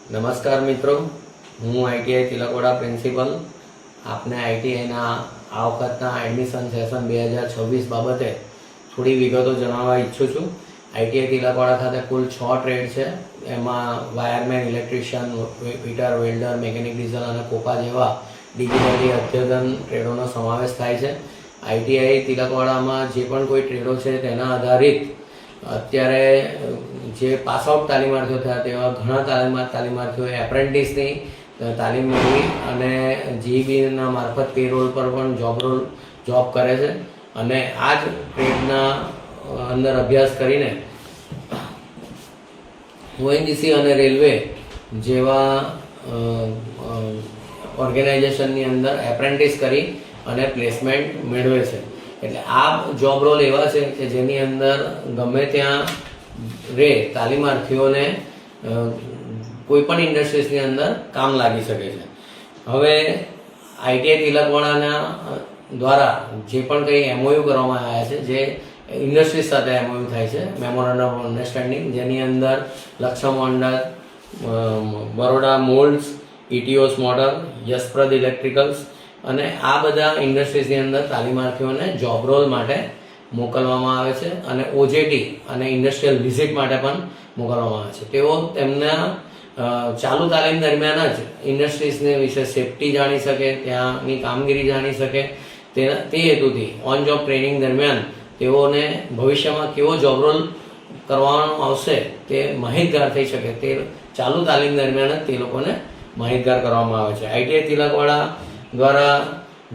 નમસ્કાર મિત્રો, હું આઈટીઆઈ તિલકવાડા પ્રિન્સિપલ આપને આઈટીઆઈના આ વખતના એડમિશન સેશન 2026 બાબતે થોડી વિગતો જણાવવા ઈચ્છું છું. આઈટીઆઈ તિલકવાડા ખાતે કુલ 6 ટ્રેડ છે. એમાં wireman, electrician, fitter, welder, mechanic diesel અને કોપા જેવા ડિજિટલી અદ્યતન ટ્રેડોનો સમાવેશ થાય છે. આઈટીઆઈ તિલકવાડામાં જે પણ કોઈ ટ્રેડો છે તેના આધારિત અત્યારે જે પાસ આઉટ તાલીમાર્થીઓ થયા તેવા ઘણા તાલીમાર્થીઓએ એપ્રેન્ટિસની તાલીમ મેળવી અને જીઈબીના મારફત પેરોલ પર પણ જોબ કરે છે અને આ જ ટ્રેડના અંદર અભ્યાસ કરીને ઓએનજીસી અને રેલવે જેવા ઓર્ગેનાઇઝેશનની અંદર એપ્રેન્ટિસ કરી અને પ્લેસમેન્ટ મેળવે છે. એટલે આ જોબ રોલ એવા છે કે જેની અંદર ગમે ત્યાં તાલીમાર્થીઓને કોઈ પણ ઇન્ડસ્ટ્રીઝની અંદર કામ લાગી શકે છે. હવે આઈટીઆઈ તિલકવાડાના દ્વારા જે પણ કંઈ એમઓયુ કરવામાં આવ્યા છે, જે ઇન્ડસ્ટ્રીઝ સાથે એમઓયુ થાય છે, મેમોરેન્ડમ ઓફ અન્ડરસ્ટેન્ડિંગ, જેની અંદર લક્ષમ હોન્ડા, બરોડા મોલ્ડ્સ, ઇટીઓસ મોટર, યશપ્રદ ઇલેક્ટ્રિકલ્સ અને આ બધા ઇન્ડસ્ટ્રીઝની અંદર તાલીમાર્થીઓને જોબ રોલ માટે મોકલવામાં આવે છે અને ઓજેટી અને ઇન્ડસ્ટ્રીયલ વિઝિટ માટે પણ મોકલવામાં આવે છે. તેઓ તેમના ચાલુ તાલીમ દરમિયાન જ ઇન્ડસ્ટ્રીઝને વિશે સેફટી જાણી શકે, ત્યાંની કામગીરી જાણી શકે, તે હેતુથી ઓન જોબ ટ્રેનિંગ દરમિયાન તેઓને ભવિષ્યમાં કેવો જોબ રોલ કરવાનો આવશે તે માહિતગાર થઈ શકે, તે ચાલુ તાલીમ દરમિયાન જ તે લોકોને માહિતગાર કરવામાં આવે છે. આઈટીઆઈ તિલકવાડા દ્વારા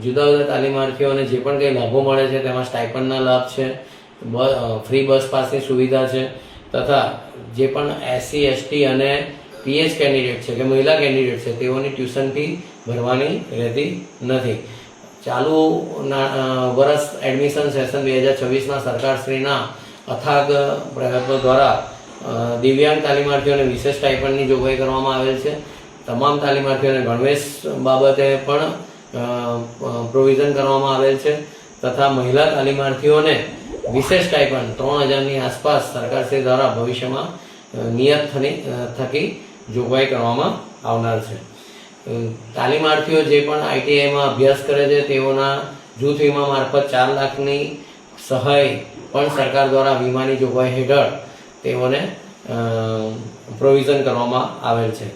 જુદા જુદા તાલીમાર્થીઓને જે પણ કંઈ લાભો મળે છે તેમાં સ્ટાઇપન્ડના લાભ છે, ફ્રી બસ પાસની સુવિધા છે તથા જે પણ એસસી, એસટી અને પીએચ કેન્ડિડેટ છે કે મહિલા કેન્ડિડેટ છે તેઓની ટ્યુશન ફી ભરવાની રહેતી નથી. ચાલુ વર્ષ એડમિશન સેશન 2026ના સરકારશ્રીના અથાગ પ્રયત્નો દ્વારા દિવ્યાંગ તાલીમાર્થીઓને વિશેષ સ્ટાઇપન્ડની જોગવાઈ કરવામાં આવેલ છે. તમામ તાલીમાર્થીઓને ગણવેશ બાબતે પણ પ્રોવિઝન કરવામાં આવેલ છે તથા મહિલા તાલીમાર્થીઓને વિશેષ સ્ટાઇપન્ડ 3000ની આસપાસ સરકારશ્રી દ્વારા ભવિષ્યમાં નિયત થકી જોગવાઈ કરવામાં આવનાર છે. તાલીમાર્થીઓ જે પણ આઈટીઆઈમાં અભ્યાસ કરે છે તેઓના જૂથ વીમા મારફત 4 લાખની સહાય પણ સરકાર દ્વારા વીમાની જોગવાઈ હેઠળ તેઓને પ્રોવિઝન કરવામાં આવેલ છે.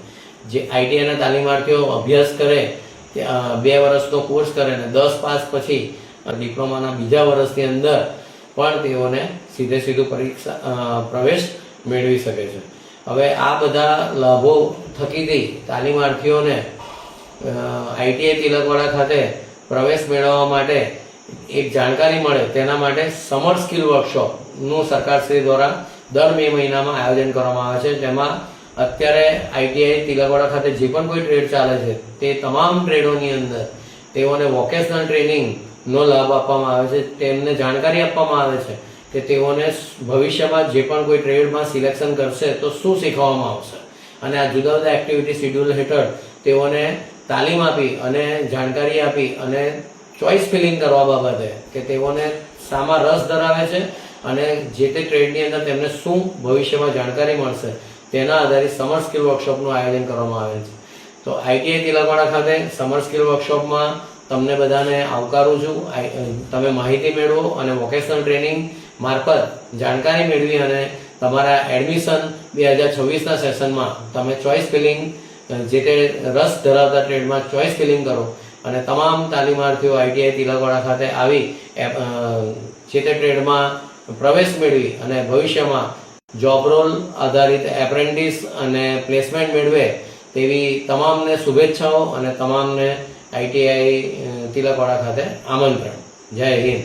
જે આઈટીઆઈના તાલીમાર્થીઓ અભ્યાસ કરે, 2 વર્ષનો કોર્સ કરે અને 10 પાસ પછી ડિપ્લોમાના બીજા વર્ષની અંદર પણ તેઓને સીધું પ્રવેશ મેળવી શકે છે. હવે આ બધા લાભો થકીથી તાલીમાર્થીઓને આઈટીઆઈ તિલકવાડા ખાતે પ્રવેશ મેળવવા માટે એક જાણકારી મળે તેના માટે સમર સ્કિલ વર્કશોપનું સરકારશ્રી દ્વારા દર મે મહિનામાં આયોજન કરવામાં આવે છે. જેમાં અત્યારે આઈટીઆઈ તિલકવાડા ખાતે જે પણ કોઈ ટ્રેડ ચાલે છે તે તમામ ટ્રેડોની અંદર તેઓને વોકેશનલ ટ્રેનિંગનો લાભ આપવામાં આવે છે. તેમને જાણકારી આપવામાં આવે છે કે તેઓને ભવિષ્યમાં જે પણ કોઈ ટ્રેડમાં સિલેક્શન કરશે તો શું શીખવવામાં આવશે અને આ જુદા જુદા એક્ટિવિટી શિડ્યુલ હેઠળ તેઓને તાલીમ આપી અને જાણકારી આપી અને ચોઇસ ફિલિંગ કરવા બાબતે કે તેઓને શામાં રસ ધરાવે છે અને જે તે ટ્રેડની અંદર તેમને શું ભવિષ્યમાં જાણકારી મળશે તેના આધારિત સમર સ્કિલ વર્કશોપનું આયોજન કરવામાં આવેલ છે. તો આઈટીઆઈ તિલકવાડા ખાતે સમર સ્કિલ વર્કશોપમાં તમને બધાને આવકારું છું. તમે માહિતી મેળવો અને વોકેશનલ ટ્રેનિંગ મારફત જાણકારી મેળવી અને તમારા એડમિશન 2026ના સેશનમાં તમે ચોઇસ ફિલિંગ, જે તે રસ ધરાવતા ટ્રેડમાં ચોઇસ ફિલિંગ કરો અને તમામ તાલીમાર્થીઓ આઈટીઆઈ તિલકવાડા ખાતે આવી જે તે ટ્રેડમાં પ્રવેશ મેળવી અને ભવિષ્યમાં જોબ રોલ આધારિત એપ્રેન્ટિસ અને પ્લેસમેન્ટ મેળવે તેવી તમામને શુભેચ્છાઓ અને તમામને આઈટીઆઈ તિલકવાડા ખાતે આમંત્રણ. જય હિન્દ.